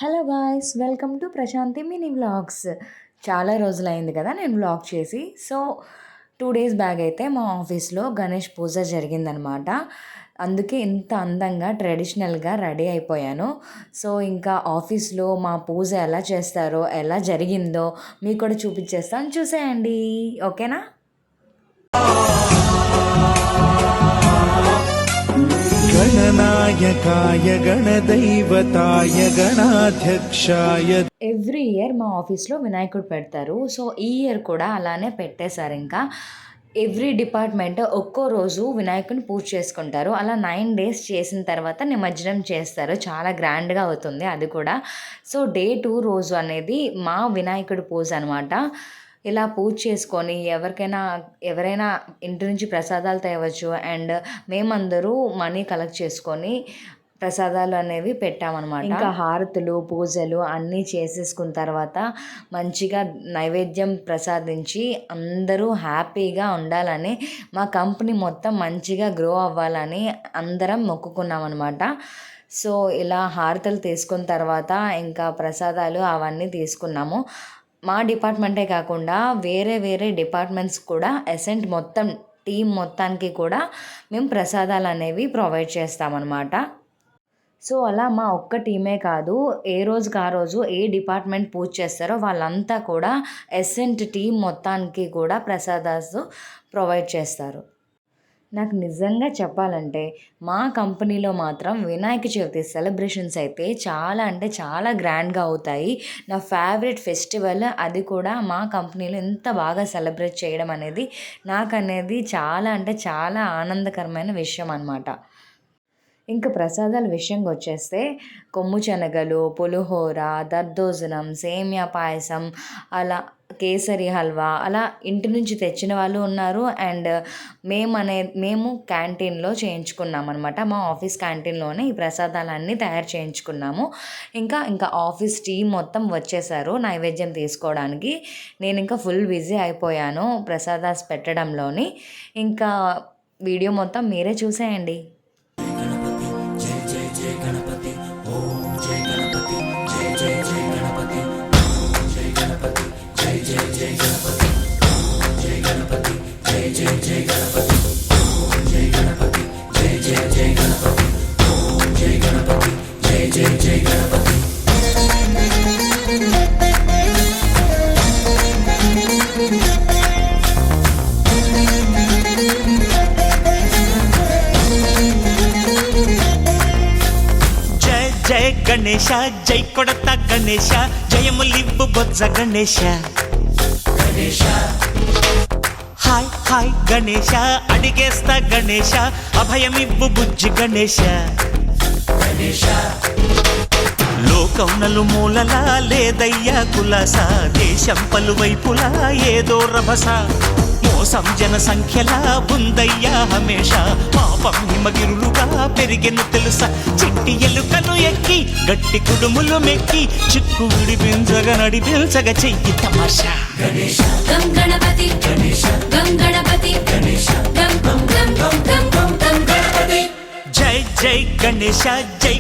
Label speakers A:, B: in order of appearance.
A: Hello guys, welcome to Prashanti mini vlogs. చాలా రోజులైంది కదా నేను వ్లాగ్ చేసి. సో 2 డేస్ బ్యాక్ అయితే మా ఆఫీస్లో గణేష్ పూజ జరిగిందనమాట. అందుకే ఇంత అందంగా ట్రెడిషనల్గా రెడీ అయిపోయాను. సో ఇంకా ఆఫీస్లో మా పూజ ఎలా చేస్తారో, ఎలా జరిగిందో మీకు కూడా చూపించేస్తాను, చూసేయండి. ఓకేనా?
B: గణనాయకాయ గణదైవతాయ గణాధ్యక్షాయ.
A: ఎవ్రీ ఇయర్ మా ఆఫీస్లో వినాయకుడు పెడతారు. సో ఈ ఇయర్ కూడా అలానే పెట్టేశారు. ఇంకా ఎవ్రీ డిపార్ట్మెంట్ ఒక్కో రోజు వినాయకుని పూజ చేసుకుంటారు. అలా 9 డేస్ చేసిన తర్వాత నిమజ్జనం చేస్తారు. చాలా గ్రాండ్గా అవుతుంది అది కూడా. సో డే 2 రోజు అనేది మా వినాయకుడి పూజ అనమాట. ఇలా పూజ చేసుకొని ఎవరైనా ఇంటి నుంచి ప్రసాదాలు తేవచ్చు. అండ్ మేమందరూ మనీ కలెక్ట్ చేసుకొని ప్రసాదాలు అనేవి పెట్టామన్నమాట. ఇంకా హారతులు, పూజలు అన్నీ చేసేసుకున్న తర్వాత మంచిగా నైవేద్యం ప్రసాదించి అందరూ హ్యాపీగా ఉండాలని, మా కంపెనీ మొత్తం మంచిగా గ్రో అవ్వాలని అందరం మొక్కుకున్నాం అనమాట. సో ఇలా హారతలు తీసుకున్న తర్వాత ఇంకా ప్రసాదాలు అవన్నీ తీసుకున్నాము. మా డిపార్ట్మెంటే కాకుండా వేరే వేరే డిపార్ట్మెంట్స్ కూడా అసెంట్ మొత్తం టీం మొత్తానికి కూడా మేము ప్రసాదాలు అనేవి ప్రొవైడ్ చేస్తామన్నమాట. సో అలా మా ఒక్క టీమే కాదు, ఏ రోజుకి ఆ రోజు ఏ డిపార్ట్మెంట్ పూజ చేస్తారో వాళ్ళంతా కూడా అసెంట్ టీం మొత్తానికి కూడా ప్రసాదాలు ప్రొవైడ్ చేస్తారు. నాకు నిజంగా చెప్పాలంటే మా కంపెనీలో మాత్రం వినాయక చవితి సెలబ్రేషన్స్ అయితే చాలా అంటే చాలా గ్రాండ్గా అవుతాయి. నా ఫేవరెట్ ఫెస్టివల్ అది కూడా. మా కంపెనీలో ఎంత బాగా సెలబ్రేట్ చేయడం అనేది నాకనేది చాలా అంటే చాలా ఆనందకరమైన విషయం అనమాట. ఇంకా ప్రసాదాల విషయంకి వచ్చేస్తే కొమ్ము శనగలు, పులిహోర, దద్దోజనం, సేమియా పాయసం, అలా కేసరి హల్వా అలా ఇంటి నుంచి తెచ్చిన వాళ్ళు ఉన్నారు. అండ్ మేము క్యాంటీన్లో చేయించుకున్నాం అనమాట. మా ఆఫీస్ క్యాంటీన్లోనే ఈ ప్రసాదాలన్నీ తయారు చేయించుకున్నాము. ఇంకా ఆఫీస్ టీం మొత్తం వచ్చేసారు నైవేద్యం తీసుకోవడానికి. నేను ఇంకా ఫుల్ బిజీ అయిపోయాను ప్రసాదాలు పెట్టడంలోని. ఇంకా వీడియో మొత్తం మీరే చూసేయండి.
B: జయ గణేశ, జై కొడత గణేశ, జయములివ్వు బొజ్జ గణేశ. హాయ్ హాయ్ గణేశ, అడిగేస్తా గణేశ, అభయమివ్వు బుజ్జి గణేశ. లోకం నలుమూలలా లేదయ్యా కులాస, దేశం పలువైపులా ఏదో రభస. మోసం జన సంఖ్యలా ఉందయ్యా హమేష, పాపం హిమగిరులుగా పెరిగెను తెలుసా. చిట్టి ఎలుకను ఎక్కి గట్టి కుడుములు మెక్కి, చిక్కు విడిపించగా నడిపించగా చెయ్యి తమాషా.
C: గం గణపతి గం గణపతి గం గం గం గం గం గం గణపతి.
B: జై జై గణేశ, జై